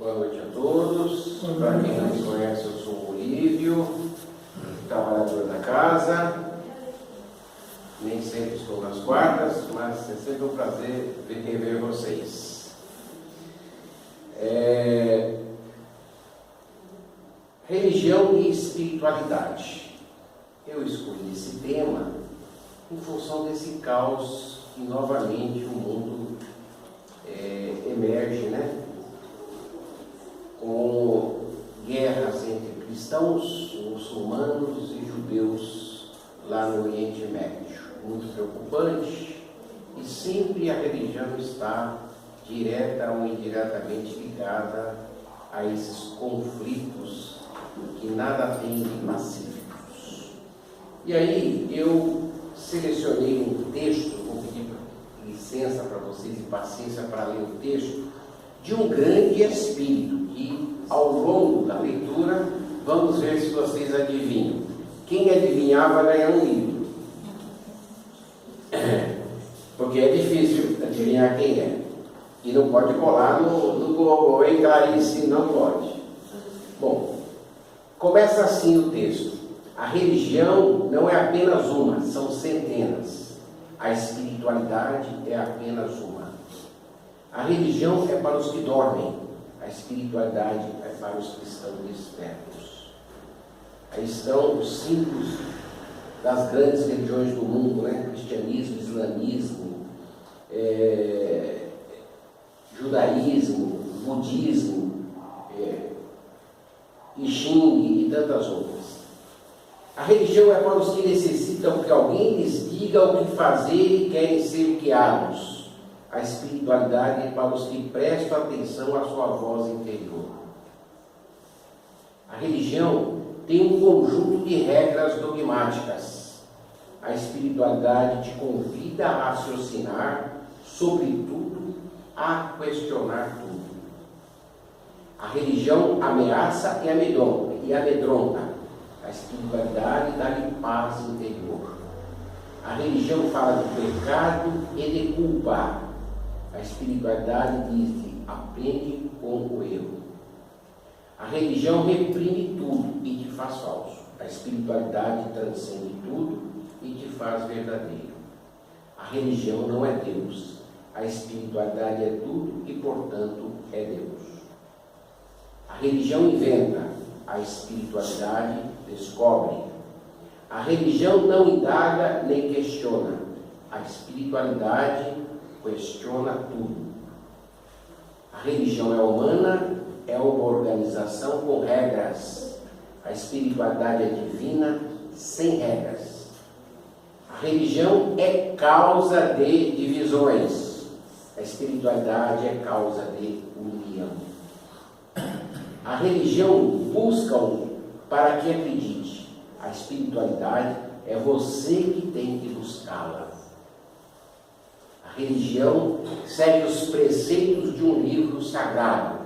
Boa noite a todos. Para quem não me conhece, eu sou o Olívio, trabalhador da casa. Nem sempre estou nas quartas, mas é sempre um prazer rever vocês. Religião e espiritualidade. Eu escolhi esse tema em função desse caos que novamente o mundo emerge, né? Com guerras entre cristãos, muçulmanos e judeus lá no Oriente Médio. Muito preocupante, e sempre a religião está direta ou indiretamente ligada a esses conflitos que nada tem de pacíficos. E aí eu selecionei um texto, vou pedir licença para vocês e paciência para ler o texto, de um grande espírito, que ao longo da leitura vamos ver se vocês adivinham. Quem adivinhar vai ganhar um livro. Porque é difícil adivinhar quem é. E não pode colar no Google, hein, Clarice? Não pode. Bom, começa assim o texto. A religião não é apenas uma, são centenas. A espiritualidade é apenas uma. A religião é para os que dormem. A espiritualidade é para os que estão despertos. Aí estão os símbolos das grandes religiões do mundo, né? Cristianismo, islamismo, judaísmo, budismo, I Ching e tantas outras. A religião é para os que necessitam que alguém lhes diga o que fazer e querem ser guiados. A espiritualidade é para os que prestam atenção à sua voz interior. A religião tem um conjunto de regras dogmáticas. A espiritualidade te convida a raciocinar sobre tudo, a questionar tudo. A religião ameaça e amedronta. A espiritualidade dá-lhe paz interior. A religião fala de pecado e de culpa. A espiritualidade diz-te, aprende com o erro. A religião reprime tudo e te faz falso. A espiritualidade transcende tudo e te faz verdadeiro. A religião não é Deus. A espiritualidade é tudo e, portanto, é Deus. A religião inventa. A espiritualidade descobre. A religião não indaga nem questiona. A espiritualidade questiona tudo. A religião é humana, é uma organização com regras. A espiritualidade é divina, sem regras. A religião é causa de divisões. A espiritualidade é causa de união. A religião busca-o para que acredite. A espiritualidade é você que tem que buscá-la. A religião segue os preceitos de um livro sagrado.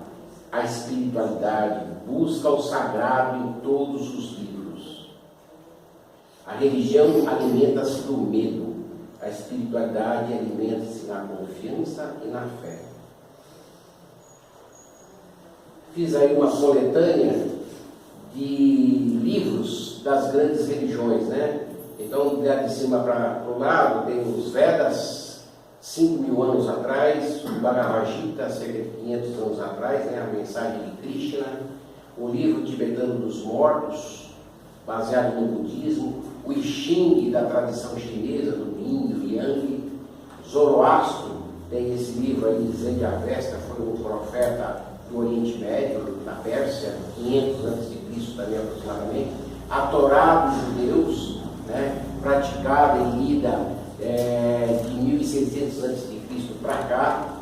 A espiritualidade busca o sagrado em todos os livros. A religião alimenta-se do medo. A espiritualidade alimenta-se na confiança e na fé. Fiz aí uma coletânea de livros das grandes religiões, né? Então, de cima para o lado, tem os Vedas, 5.000 anos atrás, o Bhagavad Gita, cerca de 500 anos atrás, né? A mensagem de Krishna, o livro tibetano dos mortos, baseado no budismo, o I Ching da tradição chinesa, do Yin, do Yang, Zoroastro, tem esse livro aí, Zendavesta, foi um profeta do Oriente Médio, na Pérsia, 500 a.C. também aproximadamente, a Torá dos judeus, né, praticada e lida de 1600 a.C. para cá,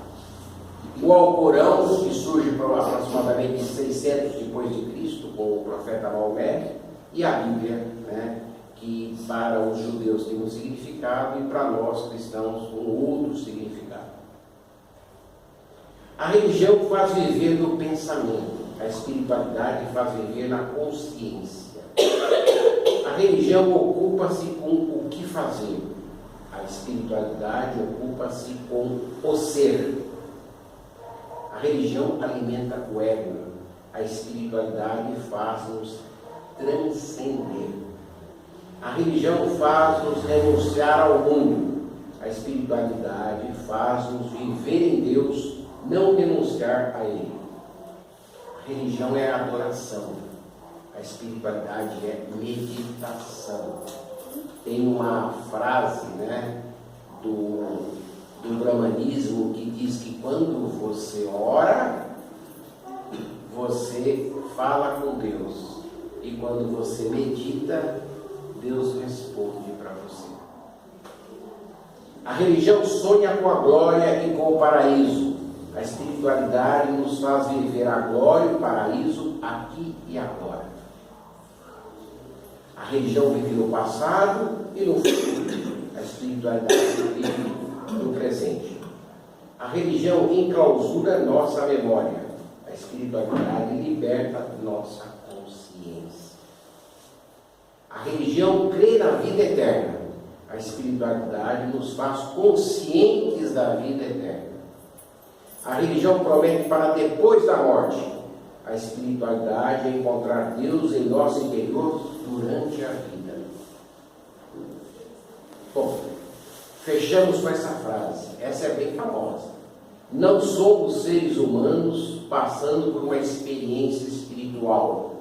o Alcorão, que surge aproximadamente 600 depois de Cristo, com o profeta Maomé, e a Bíblia, né, que para os judeus tem um significado e para nós cristãos um outro significado. A religião faz viver no pensamento, a espiritualidade faz viver na consciência. A religião ocupa-se com o que fazer, a espiritualidade ocupa-se com o ser. A religião alimenta o ego. A espiritualidade faz-nos transcender. A religião faz-nos renunciar ao mundo. A espiritualidade faz-nos viver em Deus, não renunciar a Ele. A religião é adoração. A espiritualidade é meditação. Tem uma frase, do brahmanismo que diz que quando você ora, você fala com Deus. E quando você medita, Deus responde para você. A religião sonha com a glória e com o paraíso. A espiritualidade nos faz viver a glória e o paraíso aqui e agora. A religião vive no passado e no futuro. A espiritualidade vive no presente. A religião enclausura nossa memória. A espiritualidade liberta nossa consciência. A religião crê na vida eterna. A espiritualidade nos faz conscientes da vida eterna. A religião promete para depois da morte. A espiritualidade é encontrar Deus em nosso interior durante a vida. Bom, fechamos com essa frase. Essa é bem famosa. Não somos seres humanos passando por uma experiência espiritual.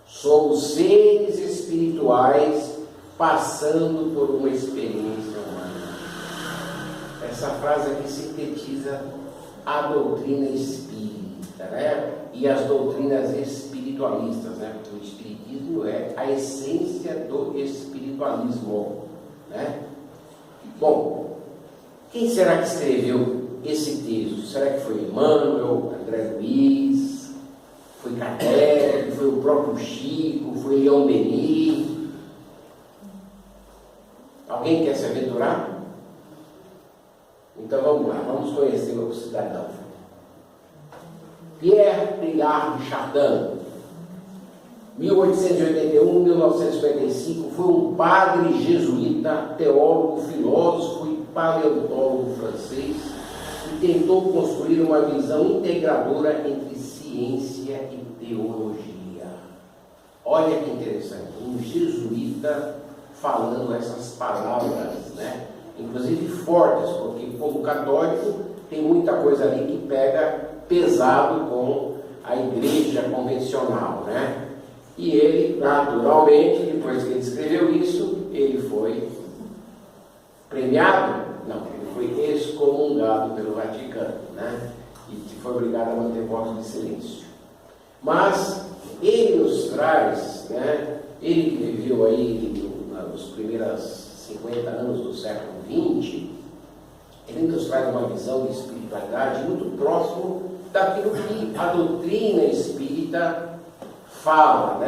Somos seres espirituais passando por uma experiência humana. Essa frase aqui sintetiza a doutrina espírita, e as doutrinas espiritualistas, porque o espiritismo é a essência do espiritualismo, Bom, quem será que escreveu esse texto? Será que foi Emmanuel, André Luiz, foi Kardec, foi o próprio Chico, foi Leon Denis? Alguém quer se aventurar? Então vamos lá, vamos conhecer o cidadão. Pierre Teilhard de Chardin, 1881-1955, foi um padre jesuíta, teólogo, filósofo e paleontólogo francês que tentou construir uma visão integradora entre ciência e teologia. Olha que interessante, um jesuíta falando essas palavras, inclusive fortes, porque como católico tem muita coisa ali que pega pesado com a igreja convencional, E ele, naturalmente, depois que ele escreveu isso, ele foi premiado? Não, ele foi excomungado pelo Vaticano, E foi obrigado a manter voto de silêncio. Mas ele nos traz, ele que viveu aí nos primeiros 50 anos do século XX, ele nos traz uma visão de espiritualidade muito próximo daquilo que a doutrina espírita fala,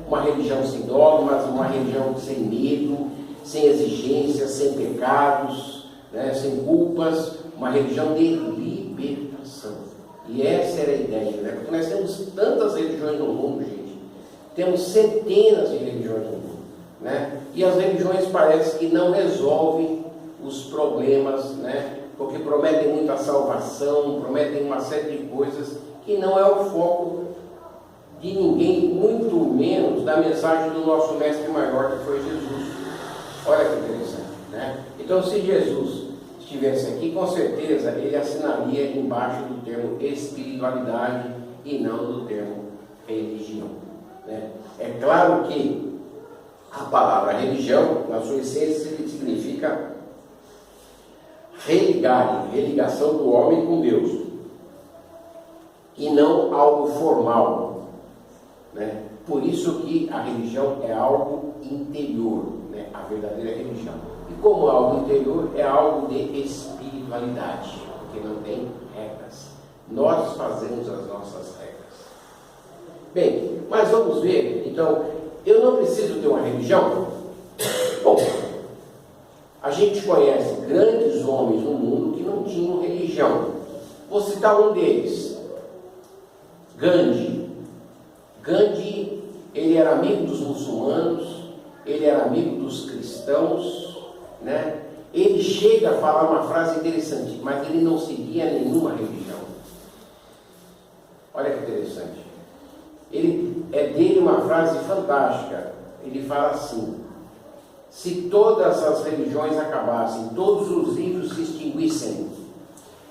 Uma religião sem dogmas, uma religião sem medo, sem exigências, sem pecados, sem culpas, uma religião de libertação. E essa era a ideia, Porque nós temos tantas religiões no mundo, gente. Temos centenas de religiões no mundo, E as religiões parece que não resolvem os problemas, Porque prometem muita salvação, prometem uma série de coisas que não é o foco de ninguém, muito menos da mensagem do nosso mestre maior, que foi Jesus. Olha que interessante, Então, se Jesus estivesse aqui, com certeza ele assinaria embaixo do termo espiritualidade e não do termo religião, É claro que a palavra religião, na sua essência, significa religação do homem com Deus, e não algo formal, Por isso que a religião é algo interior, A verdadeira religião. E como algo interior, é algo de espiritualidade, porque não tem regras. Nós fazemos as nossas regras. Bem, mas vamos ver, então, eu não preciso ter uma religião? Bom, a gente conhece grandes homens no mundo que não tinham religião. Vou citar um deles, Gandhi. Gandhi, ele era amigo dos muçulmanos, ele era amigo dos cristãos, Ele chega a falar uma frase interessante, mas ele não seguia nenhuma religião. Olha que interessante. É dele uma frase fantástica. Ele fala assim: se todas as religiões acabassem, todos os livros se extinguissem,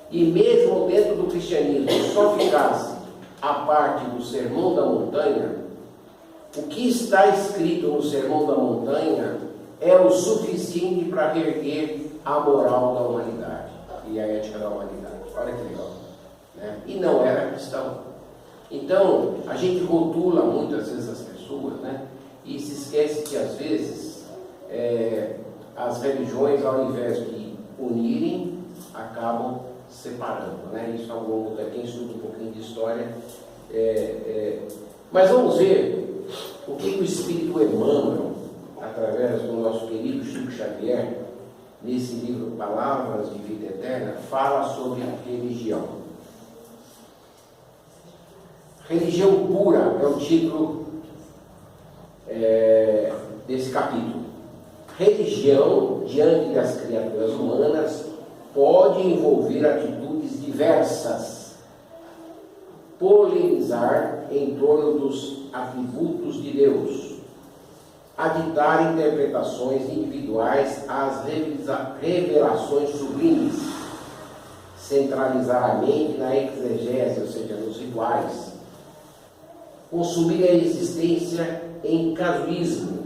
e mesmo dentro do cristianismo só ficasse a parte do Sermão da Montanha, o que está escrito no Sermão da Montanha é o suficiente para reerguer a moral da humanidade e a ética da humanidade. Olha que legal, né? E não era cristão. Então, a gente rotula muitas vezes as pessoas, né? E se esquece que às vezes as religiões, ao invés de unirem, acabam separando, né? Isso ao longo da quem estuda um pouquinho de história. Mas vamos ver o que o Espírito Emmanuel, através do nosso querido Chico Xavier, nesse livro Palavras de Vida Eterna, fala sobre a religião. Religião pura é o título desse capítulo. Religião, diante das criaturas humanas, pode envolver atitudes diversas, polemizar em torno dos atributos de Deus, aditar interpretações individuais às revelações sublimes, centralizar a mente na exegese, ou seja, nos rituais, consumir a existência em casuísmo,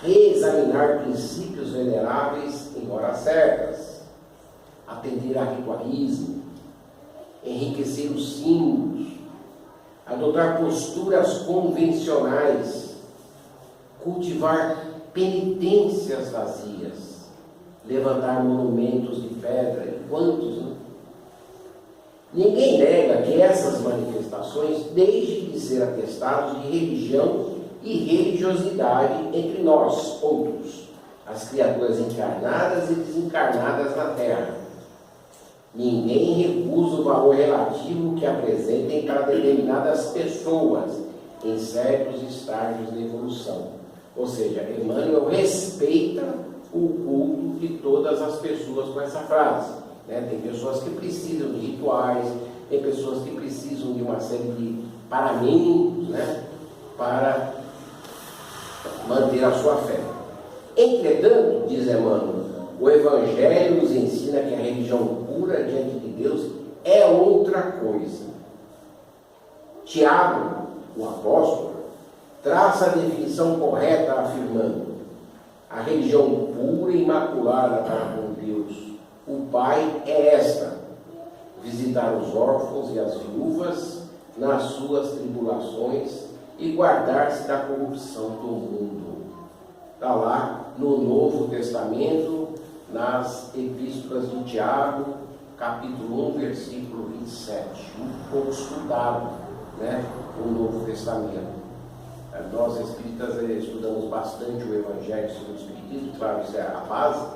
reexaminar princípios veneráveis, embora certas, atender a ritualismo, enriquecer os símbolos, adotar posturas convencionais, cultivar penitências vazias, levantar monumentos de pedra. E quantos, né? Ninguém nega que essas manifestações deixem de ser atestados de religião e religiosidade entre nós, outros, as criaturas encarnadas e desencarnadas na Terra. Ninguém recusa o valor relativo que apresentem para determinadas pessoas em certos estágios de evolução. Ou seja, Emmanuel respeita o culto de todas as pessoas com essa frase. Tem pessoas que precisam de rituais, tem pessoas que precisam de uma série de paramentos, né, para manter a sua fé. Entretanto, diz Emmanuel, o Evangelho nos ensina que a religião pura diante de Deus é outra coisa. Tiago, o apóstolo, traça a definição correta afirmando: a religião pura e imaculada para com Deus, o Pai, é esta: visitar os órfãos e as viúvas nas suas tribulações e guardar-se da corrupção do mundo. Está lá no Novo Testamento, nas Epístolas de Tiago, capítulo 1, versículo 27. Muito pouco estudado, né, o Novo Testamento. Nós espíritas estudamos bastante o Evangelho segundo o Espiritismo, claro, isso é a base,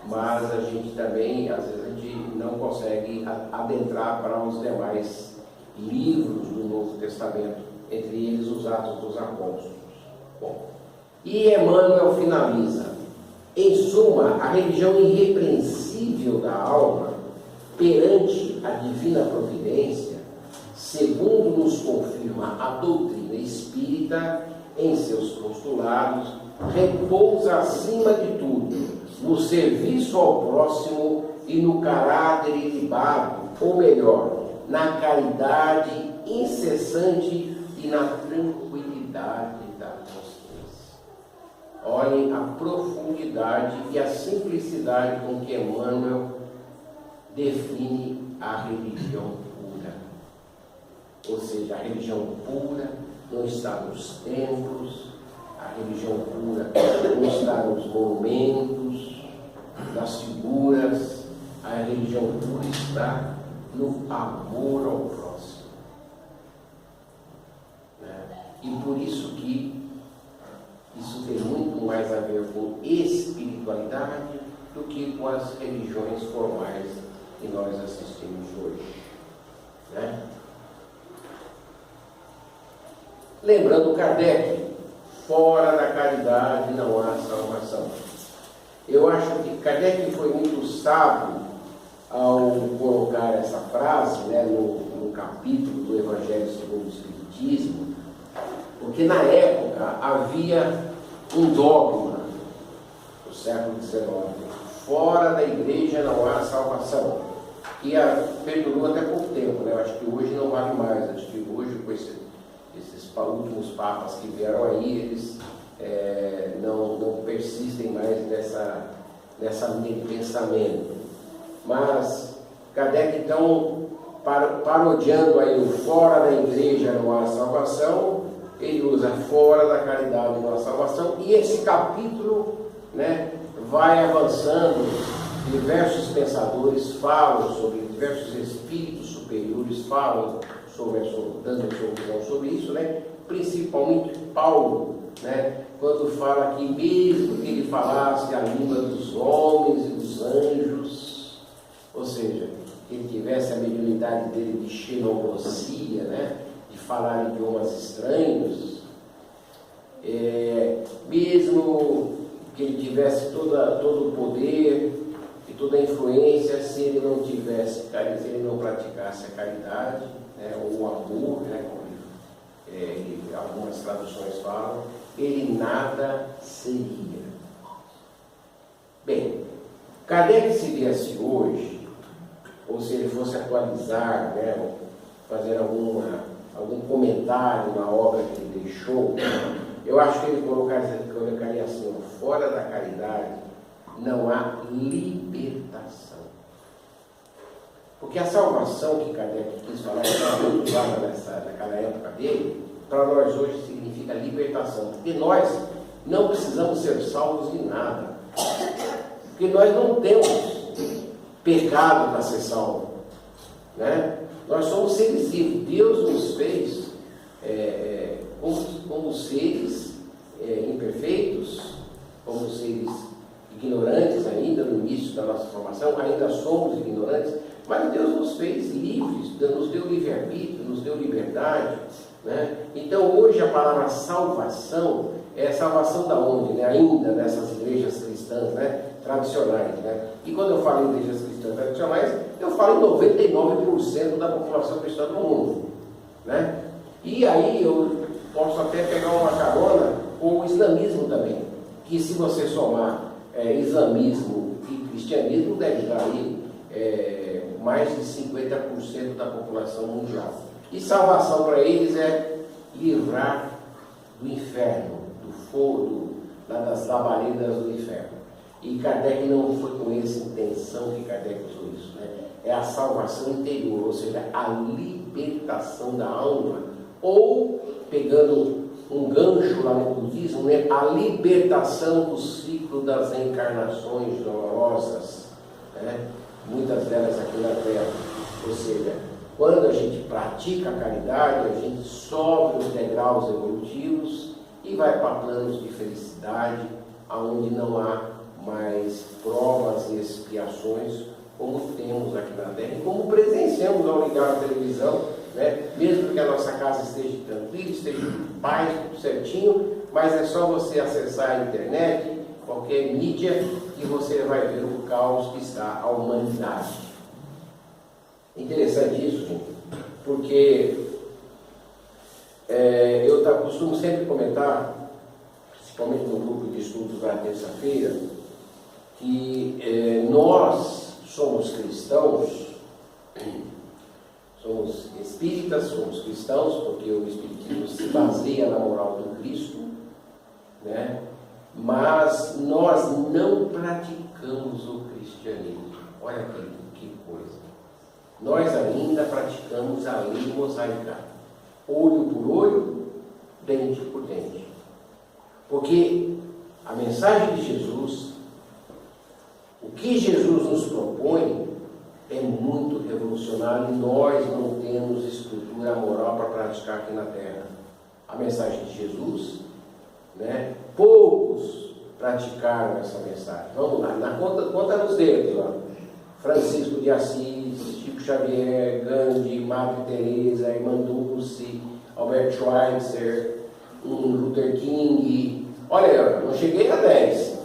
mas a gente também, às vezes, a gente não consegue adentrar para os demais livros do Novo Testamento, entre eles os Atos dos Apóstolos. Bom, e Emmanuel finaliza: em suma, a religião irrepreensível da alma perante a divina providência, segundo nos confirma a doutrina espírita em seus postulados, repousa acima de tudo no serviço ao próximo e no caráter ilibado, ou melhor, na caridade incessante e na tranquilidade da consciência. Olhem a profundidade e a simplicidade com que Emmanuel define a religião pura. Ou seja, a religião pura não está nos templos, a religião pura não está nos monumentos, nas figuras. A religião pura está no amor ao próximo. E por isso que isso tem muito mais a ver com espiritualidade do que com as religiões formais que nós assistimos hoje. Lembrando Kardec, fora da caridade não há salvação. Eu acho que Kardec foi muito sábio ao colocar essa frase, no capítulo do Evangelho segundo o Espiritismo, porque na época havia um dogma do século XIX: fora da igreja não há salvação, que perdurou até pouco tempo, né? Eu acho que hoje não vale mais. Acho que hoje, com esses últimos papas que vieram aí, eles não persistem mais nessa linha de pensamento. Mas Kardec, então, parodiando aí o fora da igreja não há salvação, ele usa fora da caridade não há salvação, e esse capítulo, né, vai avançando. Diversos pensadores falam sobre, diversos espíritos superiores falam sobre dando a sua visão sobre isso, né? Principalmente Paulo, né? Quando fala que mesmo que ele falasse a língua dos homens e dos anjos, ou seja, que ele tivesse a mediunidade dele de xenoglosia, né? De falar idiomas estranhos, mesmo que ele tivesse todo o poder e toda a influência, se ele não tivesse, se ele não praticasse a caridade, né, ou o amor, né, como algumas traduções falam, ele nada seria. Bem, Kardec, se viesse hoje, ou se ele fosse atualizar, né, ou fazer algum comentário na obra que ele deixou, eu acho que ele colocaria assim: fora da caridade não há libertação. Porque a salvação que Kardec quis falar, que era muito usada naquela época dele, para nós hoje significa libertação. Porque nós não precisamos ser salvos de nada. Porque nós não temos pecado para ser salvo, né? Nós somos seres vivos. Deus nos fez como seres imperfeitos, como seres ignorantes ainda no início da nossa formação, ainda somos ignorantes, mas Deus nos fez livres, nos deu livre-arbítrio, nos deu liberdade, né? Então hoje a palavra salvação é salvação da onde? Né? Ainda nessas igrejas cristãs, né? Tradicionais, né? E quando eu falo em igrejas cristãs tradicionais, eu falo em 99% da população cristã do mundo, né? E aí eu posso até pegar uma carona com o islamismo também, que se você somar islamismo e cristianismo, deve dar aí mais de 50% da população mundial. E salvação para eles é livrar do inferno, do fogo, das labaredas do inferno. E Kardec não foi com essa intenção que Kardec usou isso, né? É a salvação interior, ou seja, a libertação da alma, ou, pegando um gancho lá no budismo, né, a libertação do ciclo das encarnações dolorosas, né? Muitas delas aqui na Terra. Ou seja, quando a gente pratica a caridade, a gente sobe os degraus evolutivos e vai para planos de felicidade, onde não há mais provas e expiações, como temos aqui na Terra, e como presenciamos ao ligar a televisão, né? Mesmo que a nossa casa esteja tranquila, esteja em paz, tudo certinho, mas é só você acessar a internet, qualquer mídia, e você vai ver o caos que está a humanidade. Interessante isso, gente, porque eu costumo sempre comentar, principalmente no grupo de estudos da terça-feira, que nós somos cristãos, somos espíritas, somos cristãos, porque o espiritismo se baseia na moral do Cristo, né? Mas nós não praticamos o cristianismo. Olha que coisa. Nós ainda praticamos a lei mosaica, olho por olho, dente por dente. Porque a mensagem de Jesus, o que Jesus nos propõe, é muito revolucionário, e nós não temos estrutura moral para praticar aqui na Terra. A mensagem de Jesus, né? Poucos praticaram essa mensagem. Vamos lá, conta nos dedos, ó. Francisco de Assis, Chico Xavier, Gandhi, Madre Teresa, Irmã Dulce, Albert Schweitzer, Luther King. Olha, eu não cheguei a 10,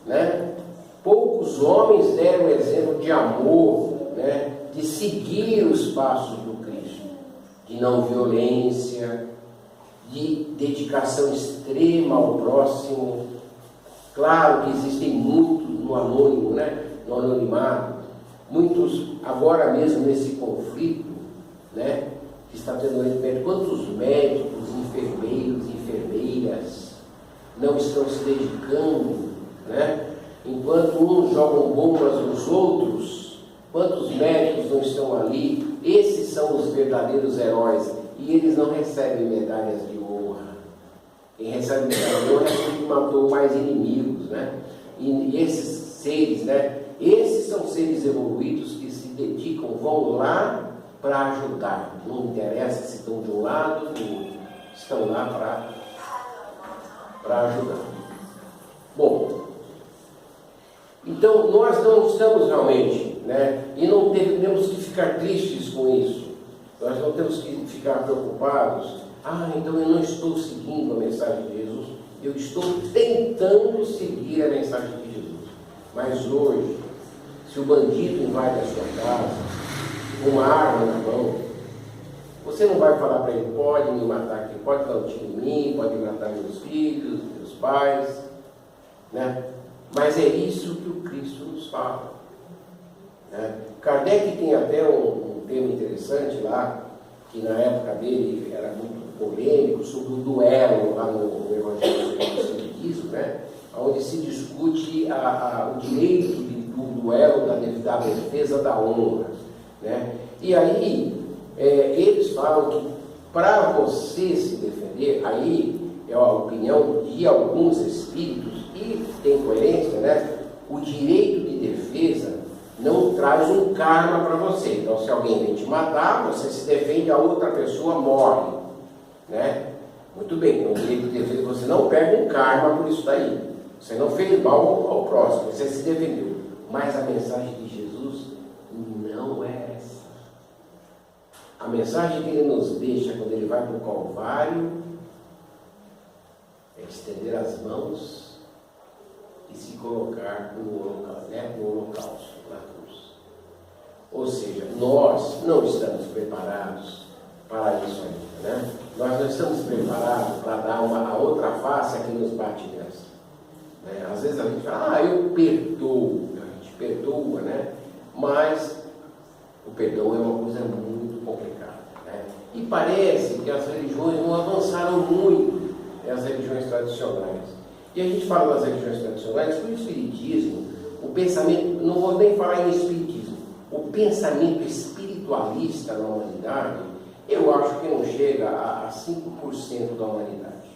né? Poucos homens deram exemplo de amor, né? De seguir os passos do de não violência, de dedicação extrema ao próximo. Claro que existem muitos no anônimo, né? No anonimato, muitos agora mesmo nesse conflito, né? Que está tendo entre médicos. Quantos médicos, enfermeiros, enfermeiras não estão se dedicando, né? Enquanto uns jogam bombas nos outros, quantos médicos não estão ali? Esses são os verdadeiros heróis, e eles não recebem medalhas de honra. Quem recebe medalha de honra é quem matou mais inimigos, né? E esses seres, né? Esses são seres evoluídos que se dedicam, vão lá para ajudar. Não interessa se estão de um lado ou do outro, estão lá para ajudar. Bom, então nós não estamos realmente, né? E não temos que ficar tristes com isso. Nós não temos que ficar preocupados. Então eu não estou seguindo a mensagem de Jesus. Eu estou tentando seguir a mensagem de Jesus. Mas hoje, se o bandido invade a sua casa com uma arma na mão, você não vai falar para ele: pode me matar aqui, pode dar um tiro em mim, pode matar meus filhos, meus pais, né? Mas é isso que o Cristo nos fala, né? Kardec tem até um tema interessante lá, que na época dele era muito polêmico, sobre o duelo lá no Evangelho do Espiritismo, né? Onde se discute o direito do duelo, da defesa da honra, né? E aí eles falam que para você se defender, aí é a opinião de alguns espíritos, e tem coerência, né? O direito de defesa não traz um karma para você. Então, se alguém vem te matar, você se defende, a outra pessoa morre, né? Muito bem, no direito de defesa você não pega um karma por isso daí. Você não fez mal ao próximo, você se defendeu. Mas a mensagem de Jesus não é essa. A mensagem que ele nos deixa quando ele vai para o Calvário é estender as mãos e se colocar no holocausto, na cruz. Ou seja, nós não estamos preparados para isso ainda, né? Nós não estamos preparados para dar a outra face a quem nos bate nessa. Às vezes a gente fala: eu perdoo, a gente perdoa, né? Mas o perdão é uma coisa muito complicada, né? E parece que as religiões não avançaram muito, as religiões tradicionais. E a gente fala das religiões tradicionais, porque o Espiritismo, o pensamento, não vou nem falar em Espiritismo, o pensamento espiritualista na humanidade, eu acho que não chega a 5% da humanidade,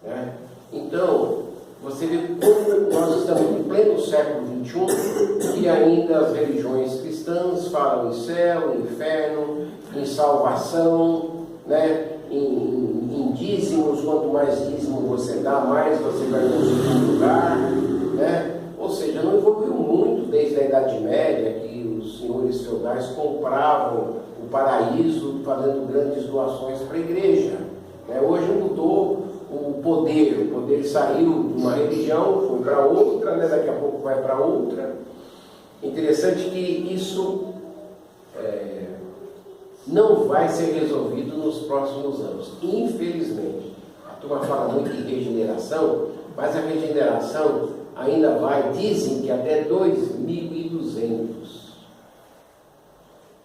né? Então, você vê como nós estamos em pleno século XXI e ainda as religiões cristãs falam em céu, em inferno, em salvação, né? Em dízimos. Quanto mais dízimo você dá, mais você vai no segundo lugar, né? Ou seja, não evoluiu muito desde a Idade Média, que os senhores feudais compravam o paraíso fazendo grandes doações para a igreja, né? Hoje mudou o poder saiu de uma religião, foi para outra, né? Daqui a pouco vai para outra. Interessante que isso não vai ser resolvido nos próximos anos, infelizmente. A turma fala muito em regeneração, mas a regeneração ainda vai, dizem que até 2200.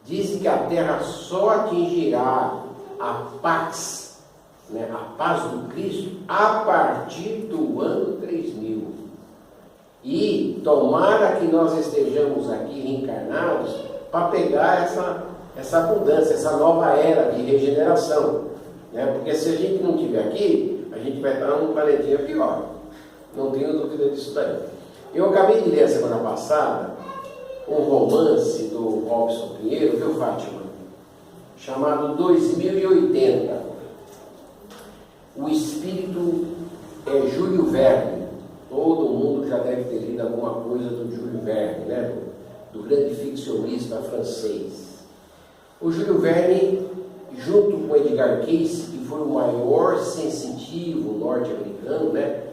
Dizem que a Terra só atingirá a paz, né, a paz do Cristo, a partir do ano 3000. E tomara que nós estejamos aqui reencarnados para pegar essa abundância, essa nova era de regeneração, né? Porque se a gente não estiver aqui, a gente vai estar num planetinha pior. Não tenho dúvida disso daí. Eu acabei de ler a semana passada um romance do Robson Pinheiro, viu, Fátima? Chamado 2080. O espírito é Júlio Verne. Todo mundo já deve ter lido alguma coisa do Júlio Verne, né? Do grande ficcionista francês. O Júlio Verne, junto com Edgar Cayce, que foi o maior sensitivo norte-americano, né?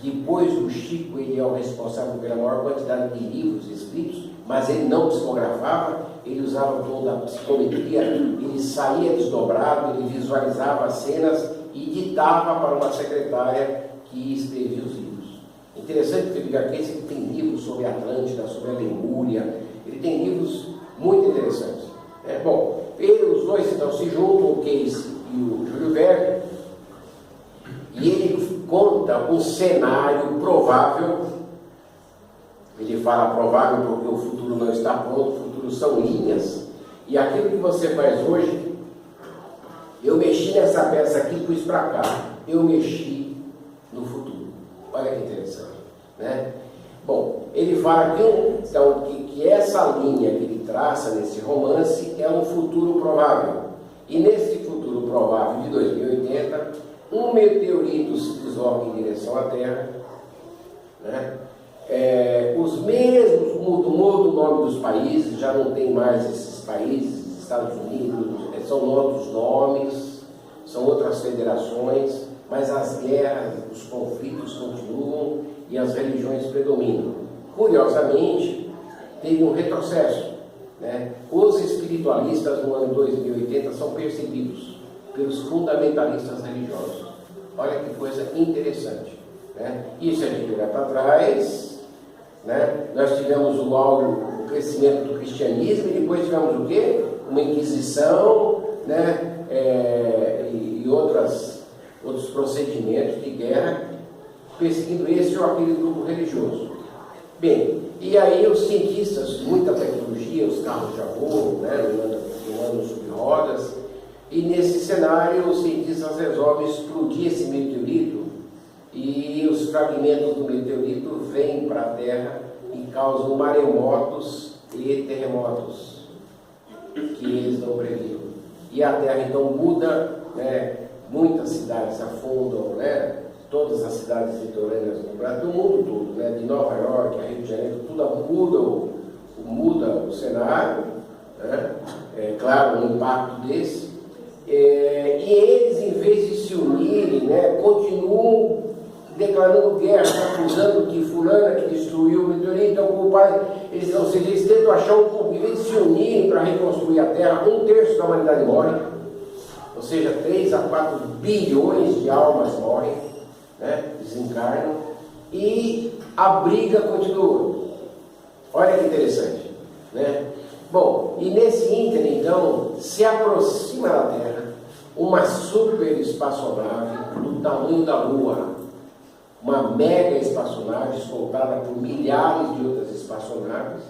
Depois do Chico, ele é o responsável pela maior quantidade de livros escritos, mas ele não psicografava, ele usava toda a psicometria, ele saía desdobrado, ele visualizava as cenas e ditava para uma secretária que escrevia os livros. Interessante que o Edgar Cayce ele tem livros sobre a Atlântida, sobre a Lemúria, ele tem livros muito interessantes. Bom, os dois então se juntam, o Cayce e o Júlio Verne, e ele conta um cenário provável. Ele fala provável porque o futuro não está pronto, o futuro são linhas, e aquilo que você faz hoje, eu mexi nessa peça aqui e pus para cá, eu mexi no futuro. Olha que interessante, né? Bom, ele fala então, que essa linha que ele traça nesse romance é um futuro provável, e nesse futuro provável de 2080, um meteorito se desloca em direção à Terra, né? Os mesmos, mudou o nome dos países, já não tem mais esses países, Estados Unidos, são outros nomes, são outras federações, mas as guerras, os conflitos continuam e as religiões predominam. Curiosamente, teve um retrocesso, né? Os espiritualistas no ano 2080 são perseguidos pelos fundamentalistas religiosos. Olha que coisa interessante, né? Isso a gente olhar para trás, né? Nós tivemos o crescimento do cristianismo e depois tivemos o quê? Uma Inquisição, né? E outros procedimentos de guerra perseguindo esse ou aquele grupo religioso. Bem, e aí os cientistas, muita tecnologia, os carros já voam, né? Andam sobre rodas, e nesse cenário os cientistas resolvem explodir esse meteorito, e os fragmentos do meteorito vêm para a Terra e causam maremotos e terremotos que eles não previam. E a Terra então muda, né? Muitas cidades afundam, né? Todas as cidades litorâneas do mundo todo, né? De Nova York a Rio de Janeiro, tudo muda o cenário, né? Claro, um impacto desse. E eles, em vez de se unirem, né? Continuam declarando guerra, acusando que fulano que destruiu o meteorito é o culpado. Ou seja, eles tentam achar em vez de se unirem para reconstruir a Terra, 1/3 da humanidade morre, ou seja, 3 a 4 bilhões de almas morrem, né? Desencarnam, e a briga continua. Olha que interessante, né? Bom, e nesse ínterim, então, se aproxima da Terra uma super espaçonave do tamanho da Lua, uma mega espaçonave escoltada por milhares de outras espaçonaves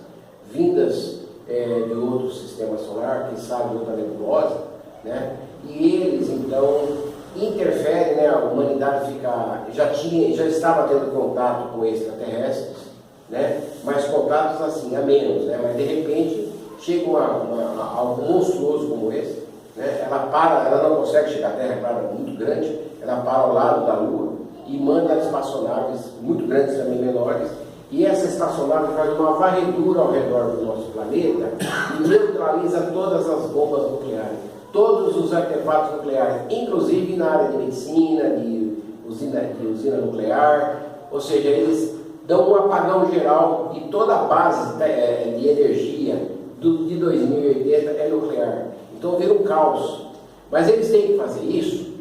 vindas de outro sistema solar, quem sabe outra nebulosa, né? E eles então interferem, né? A humanidade já estava tendo contato com extraterrestres, né? Mas contatos assim, a menos, né? Mas de repente chega algo monstruoso como esse, né? Ela não consegue chegar à Terra, claro, é muito grande, ela para ao lado da Lua e manda espaçonaves muito grandes, também menores, e essa espaçonave faz uma varredura ao redor do nosso planeta e neutraliza todas as bombas nucleares, todos os artefatos nucleares, inclusive na área de medicina, de usina nuclear, ou seja, eles dão um apagão geral e toda a base de energia de 2080 é nuclear. Então vira um caos. Mas eles têm que fazer isso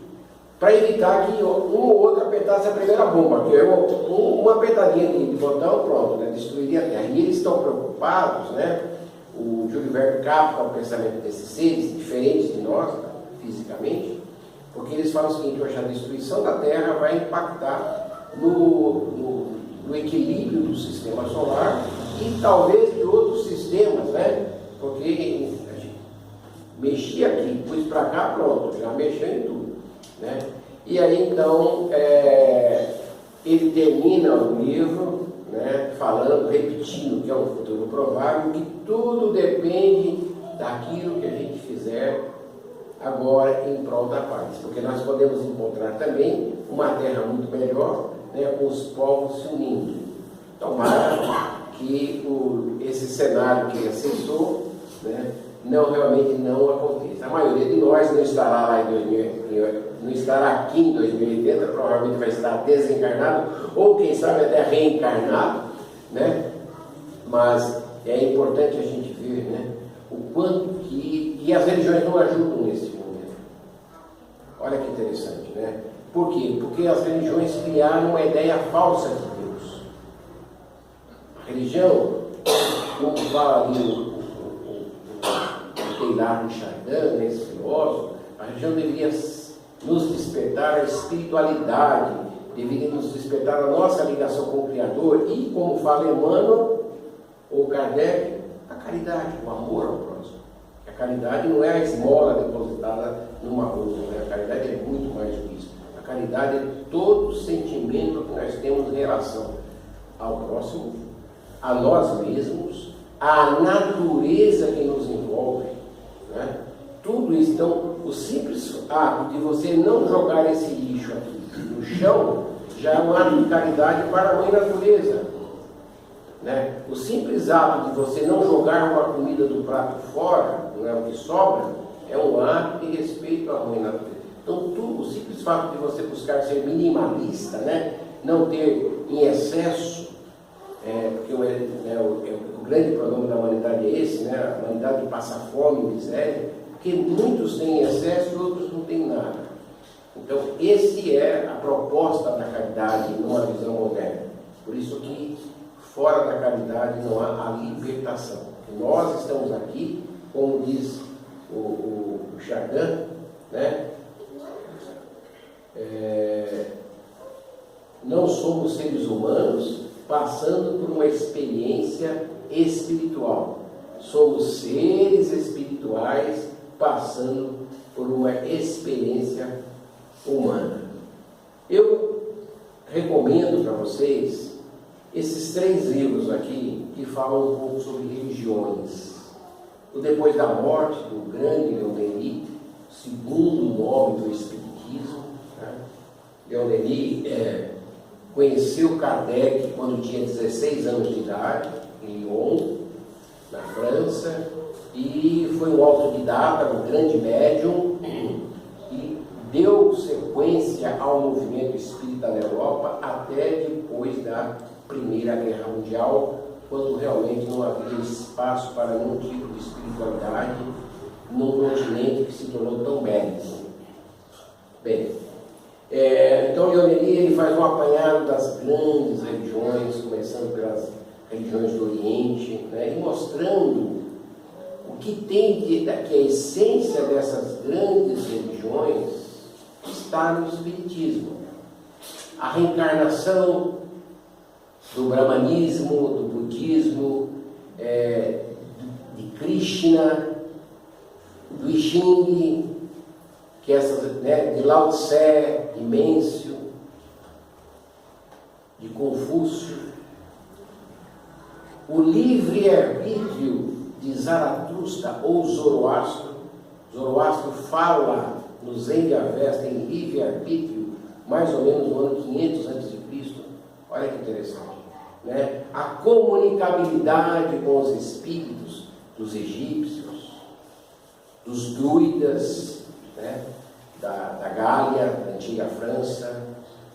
para evitar que um ou outro apertasse a primeira bomba, que é uma apertadinha de botão, pronto, né? Destruiria a Terra. E eles estão preocupados, né? O Júlio Verne capta o pensamento desses seres, diferentes de nós, fisicamente, porque eles falam o seguinte: hoje a destruição da Terra vai impactar no equilíbrio do sistema solar e talvez de outros sistemas, né? Porque a gente mexia aqui, pus para cá, pronto, já mexeu em tudo, né? E aí então ele termina o livro, né, falando, repetindo que é um futuro provável, que tudo depende daquilo que a gente fizer agora em prol da paz, porque nós podemos encontrar também uma terra muito melhor, né, com os povos se unindo. Tomara que esse cenário que ele acessou, né, realmente não aconteça. A maioria de nós não estará lá não estará aqui em 2080, provavelmente vai estar desencarnado, ou quem sabe até reencarnado, né? Mas é importante a gente ver, né, o quanto que as religiões não ajudam nesse momento. Olha que interessante, né? Por quê? Porque as religiões criaram uma ideia falsa de Deus. A religião, como fala ali o Teilhard de Chardin, né, esse filósofo, a religião deveria nos despertar a espiritualidade, deveria nos despertar a nossa ligação com o Criador e, como fala Emmanuel ou Kardec, a caridade, o amor ao próximo. A caridade não é a esmola depositada numa roupa, né? A caridade é muito mais do que isso. A caridade é todo o sentimento que nós temos em relação ao próximo, a nós mesmos, à natureza que nos envolve, né? Tudo isso. Então, o simples ato de você não jogar esse lixo aqui no chão já é um ato de caridade para a mãe natureza, né? O simples ato de você não jogar uma comida do prato fora, não é o que sobra, é um ato de respeito à mãe natureza. Então, tudo, o simples fato de você buscar ser minimalista, né? Não ter em excesso, porque o grande problema da humanidade é esse, né? A humanidade passa fome e miséria, porque muitos têm excesso e outros não têm nada. Então, esse é a proposta da caridade numa visão moderna. Por isso que fora da caridade não há a libertação. Nós estamos aqui, como diz o Chardin, né? Não somos seres humanos passando por uma experiência espiritual. Somos seres espirituais passando por uma experiência humana. Eu recomendo para vocês esses 3 livros aqui que falam um pouco sobre religiões. O Depois da Morte, do grande Leon Denis, segundo nome do Espiritismo, né? Leon Denis conheceu Kardec quando tinha 16 anos de idade, em Lyon, na França, e foi um autodidata, um grande médium, e deu sequência ao movimento espírita na Europa até depois da Primeira Guerra Mundial, quando realmente não havia espaço para nenhum tipo de espiritualidade num continente que se tornou tão bélico. Bem, então Leon Denis ele faz um apanhado das grandes religiões, começando pelas religiões do Oriente, né, e mostrando o que tem que a essência dessas grandes religiões está no Espiritismo. A reencarnação do Brahmanismo, do Budismo, de Krishna, do I Ching, que essas, né, de Lao Tse, de Mêncio, de Confúcio, o livre-arbítrio de Zaratustra ou Zoroastro. Zoroastro fala no Zen de Avesta em livre-arbítrio, mais ou menos no ano 500 a.C. Olha que interessante, né? A comunicabilidade com os espíritos dos egípcios, dos druidas, né? da Gália, da antiga França,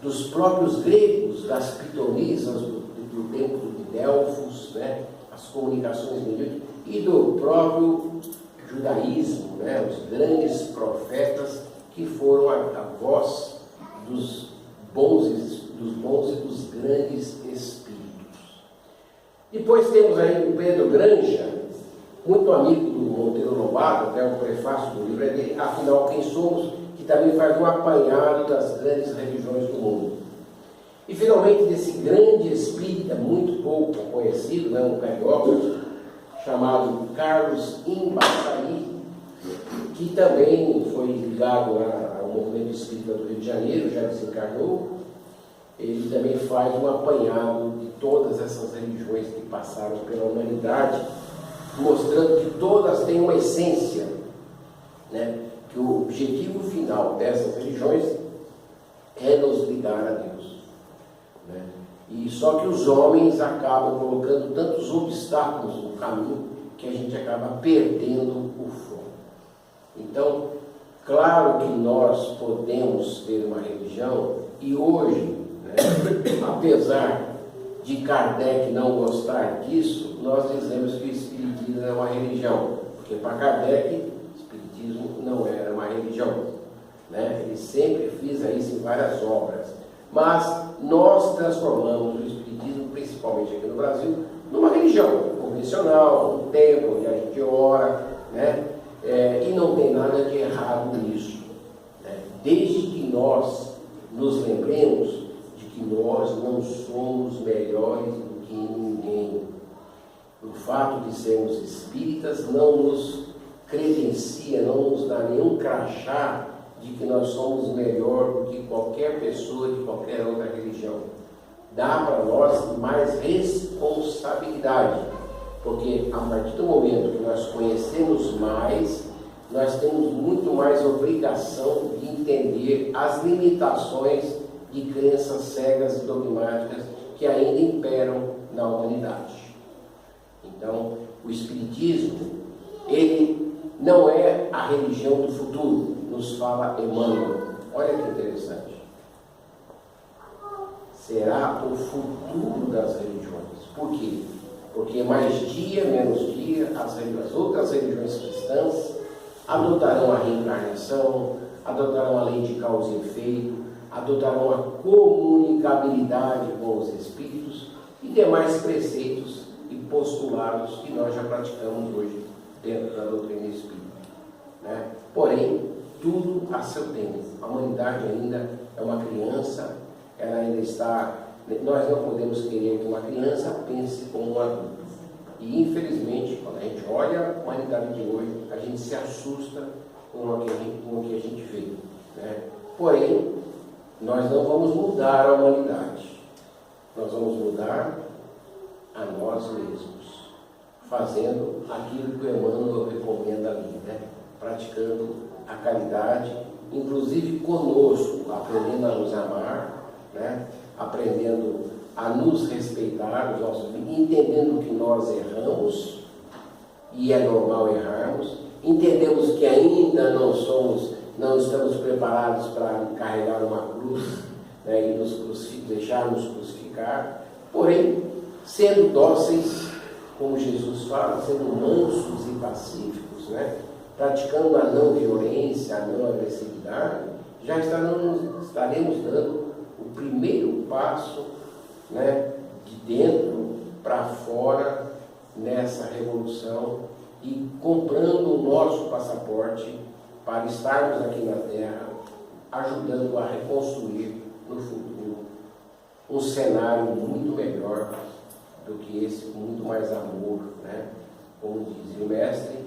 dos próprios gregos, das pitonisas do templo de Delfos, né? As comunicações mediúnicas, e do próprio judaísmo, né? Os grandes profetas que foram a voz dos bons e dos grandes espíritos. Depois temos aí o Pedro Granja, muito amigo do Monteiro Lobato, até o prefácio do livro é dele, Afinal Quem Somos, que também faz um apanhado das grandes religiões do mundo. E finalmente desse grande espírita, muito pouco conhecido, né, um carioca, chamado Carlos Embaçaí, que também foi ligado ao movimento espírita do Rio de Janeiro, já desencarnou. Ele também faz um apanhado de todas essas religiões que passaram pela humanidade, mostrando que todas têm uma essência, né? Que o objetivo final dessas religiões é nos ligar a Deus, né? E só que os homens acabam colocando tantos obstáculos no caminho que a gente acaba perdendo o foco. Então, claro que nós podemos ter uma religião, e hoje, né, apesar de Kardec não gostar disso, nós dizemos que o Espiritismo é uma religião, Porque para Kardec, o Espiritismo não era uma religião, né? Ele sempre frisa isso em várias obras. Mas nós transformamos o Espiritismo, principalmente aqui no Brasil, numa religião convencional, um templo onde a gente ora, né? E não tem nada de errado nisso, né? Desde que nós nos lembremos de que nós não somos melhores do que ninguém. O fato de sermos espíritas não nos credencia, não nos dá nenhum crachá de que nós somos melhor do que qualquer pessoa de qualquer outra religião. Dá para nós mais responsabilidade, porque a partir do momento que nós conhecemos mais, nós temos muito mais obrigação de entender as limitações de crenças cegas e dogmáticas que ainda imperam na humanidade. Então, o Espiritismo, ele não é a religião do futuro, nos fala Emmanuel. Olha que interessante. Será o futuro das religiões. Por quê? Porque mais dia, menos dia, as outras religiões cristãs adotarão a reencarnação, adotarão a lei de causa e efeito, adotarão a comunicabilidade com os espíritos e demais preceitos e postulados que nós já praticamos hoje dentro da doutrina espírita, né? Porém, tudo a seu tempo. A humanidade ainda é uma criança, ela ainda está... Nós não podemos querer que uma criança pense como um adulto. E, infelizmente, quando a gente olha a humanidade de hoje, a gente se assusta com o que a gente vê, né? Porém, nós não vamos mudar a humanidade. Nós vamos mudar a nós mesmos, fazendo aquilo que o Emmanuel recomenda ali, né? Praticando a caridade, inclusive conosco, aprendendo a nos amar, né? Aprendendo a nos respeitar, os nossos, entendendo que nós erramos, e é normal errarmos, entendemos que ainda não estamos preparados para carregar uma cruz, né? E deixar-nos crucificar, porém, sendo dóceis, como Jesus fala, sendo mansos e pacíficos, né? Praticando a não violência, a não agressividade, já estaremos dando o primeiro passo, né, de dentro para fora nessa revolução e comprando o nosso passaporte para estarmos aqui na Terra, ajudando a reconstruir no futuro um cenário muito melhor do que esse, com muito mais amor, né? Como dizia o Mestre,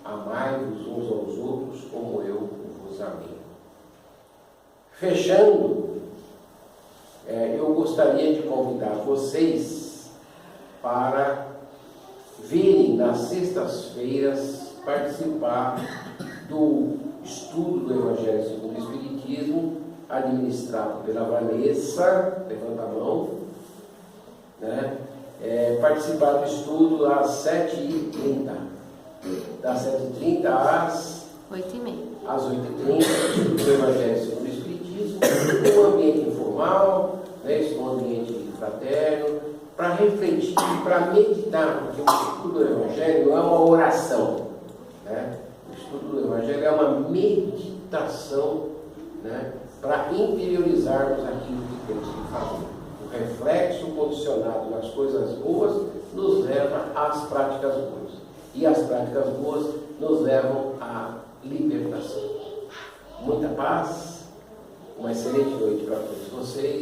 amai-vos uns aos outros como eu vos amei. Fechando, eu gostaria de convidar vocês para virem nas sextas-feiras participar do estudo do Evangelho segundo o Espiritismo, administrado pela Vanessa, levanta a mão, né? Participar do estudo às 7h30, das 7h30 às 8h30. Às 8h30, do Evangelho segundo o Espiritismo, um ambiente informal, né, um ambiente fraterno, para refletir, para meditar, porque o estudo do Evangelho não é uma oração, né? O estudo do Evangelho é uma meditação, né, para interiorizarmos aquilo que temos que fazer. O reflexo condicionado nas coisas boas nos leva às práticas boas. E as práticas boas nos levam à libertação. Muita paz, uma excelente noite para todos vocês.